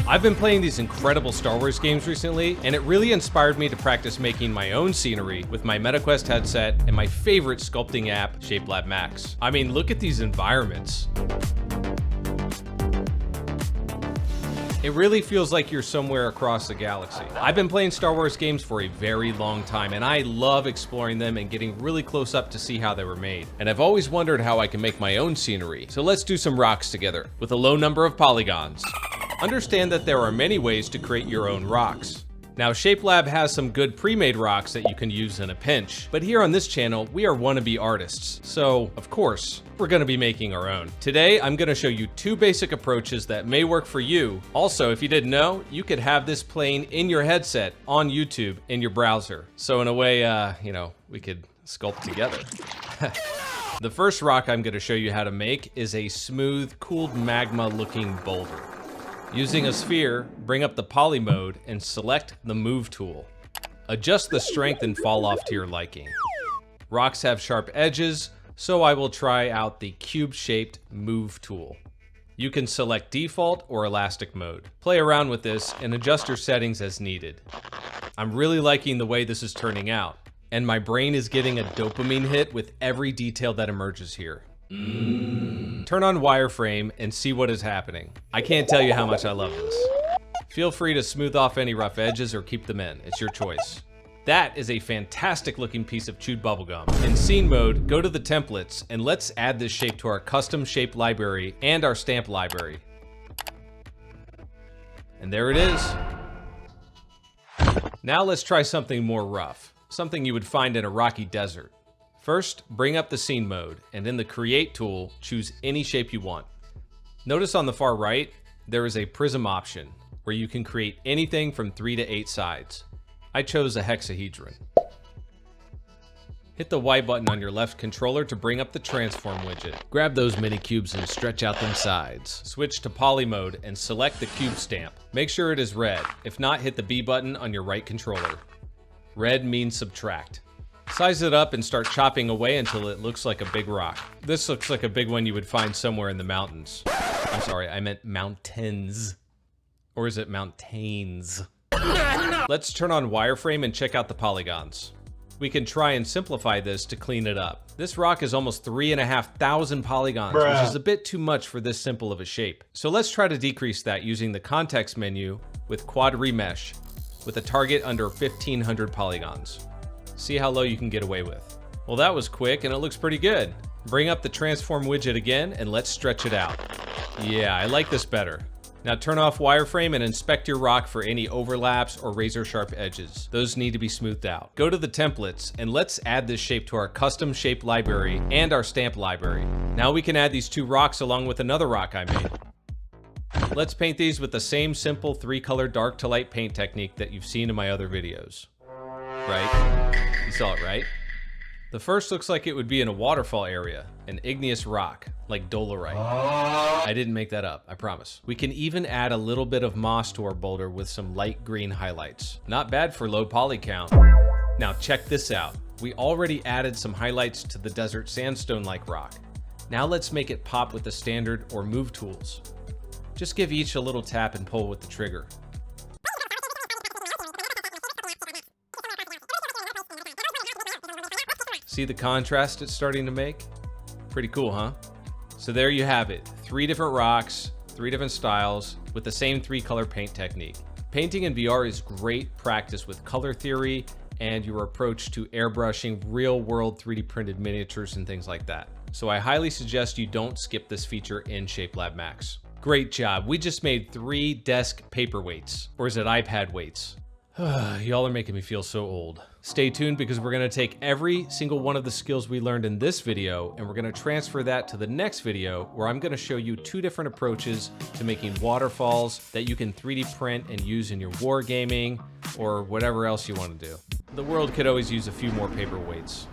I've been playing these incredible Star Wars games recently, and it really inspired me to practice making my own scenery with my Metaquest headset and my favorite sculpting app, Shapelab Max. I mean, look at these environments. It really feels like you're somewhere across the galaxy. I've been playing Star Wars games for a very long time, and I love exploring them and getting really close up to see how they were made. And I've always wondered how I can make my own scenery. So let's do some rocks together with a low number of polygons. Understand that there are many ways to create your own rocks. Now, Shapelab has some good pre-made rocks that you can use in a pinch, but here on this channel, we are wannabe artists, so of course, we're gonna be making our own. Today, I'm gonna show you two basic approaches that may work for you. Also, if you didn't know, you could have this playing in your headset on YouTube in your browser. So in a way, we could sculpt together. The first rock I'm gonna show you how to make is a smooth, cooled magma-looking boulder. Using a sphere, bring up the poly mode and select the move tool. Adjust the strength and fall off to your liking. Rocks have sharp edges, so I will try out the cube-shaped move tool. You can select default or elastic mode. Play around with this and adjust your settings as needed. I'm really liking the way this is turning out, and my brain is getting a dopamine hit with every detail that emerges here. Turn on wireframe and see what is happening. I can't tell you how much I love this. Feel free to smooth off any rough edges or keep them in. It's your choice. That is a fantastic looking piece of chewed bubblegum. In scene mode, go to the templates and let's add this shape to our custom shape library and our stamp library. And there it is. Now let's try something more rough. Something you would find in a rocky desert. First, bring up the scene mode, and in the Create tool, choose any shape you want. Notice on the far right, there is a prism option, where you can create anything from 3 to 8 sides. I chose a hexahedron. Hit the Y button on your left controller to bring up the transform widget. Grab those mini cubes and stretch out them sides. Switch to poly mode and select the cube stamp. Make sure it is red. If not, hit the B button on your right controller. Red means subtract. Size it up and start chopping away until it looks like a big rock. This looks like a big one you would find somewhere in the mountains. I'm sorry, I meant mountains. Or is it mountains? Let's turn on wireframe and check out the polygons. We can try and simplify this to clean it up. This rock is almost 3,500 polygons, which is a bit too much for this simple of a shape. So let's try to decrease that using the context menu with quad remesh with a target under 1,500 polygons. See how low you can get away with. Well, that was quick and it looks pretty good. Bring up the transform widget again and let's stretch it out. Yeah, I like this better. Now turn off wireframe and inspect your rock for any overlaps or razor sharp edges. Those need to be smoothed out. Go to the templates and let's add this shape to our custom shape library and our stamp library. Now we can add these two rocks along with another rock I made. Let's paint these with the same simple 3-color dark to light paint technique that you've seen in my other videos. Right? You saw it, right? The first looks like it would be in a waterfall area, an igneous rock, like dolerite. I didn't make that up, I promise. We can even add a little bit of moss to our boulder with some light green highlights. Not bad for low poly count. Now check this out. We already added some highlights to the desert sandstone-like rock. Now let's make it pop with the standard or move tools. Just give each a little tap and pull with the trigger. See the contrast it's starting to make? Pretty cool, huh? So there you have it. 3 different rocks, 3 different styles, with the same 3-color paint technique. Painting in VR is great practice with color theory and your approach to airbrushing real-world 3D printed miniatures and things like that. So I highly suggest you don't skip this feature in Shapelab Max. Great job. We just made 3 desk paperweights. Or is it iPad weights? Y'all are making me feel so old. Stay tuned because we're gonna take every single one of the skills we learned in this video and we're gonna transfer that to the next video where I'm gonna show you 2 different approaches to making waterfalls that you can 3D print and use in your wargaming or whatever else you wanna do. The world could always use a few more paperweights.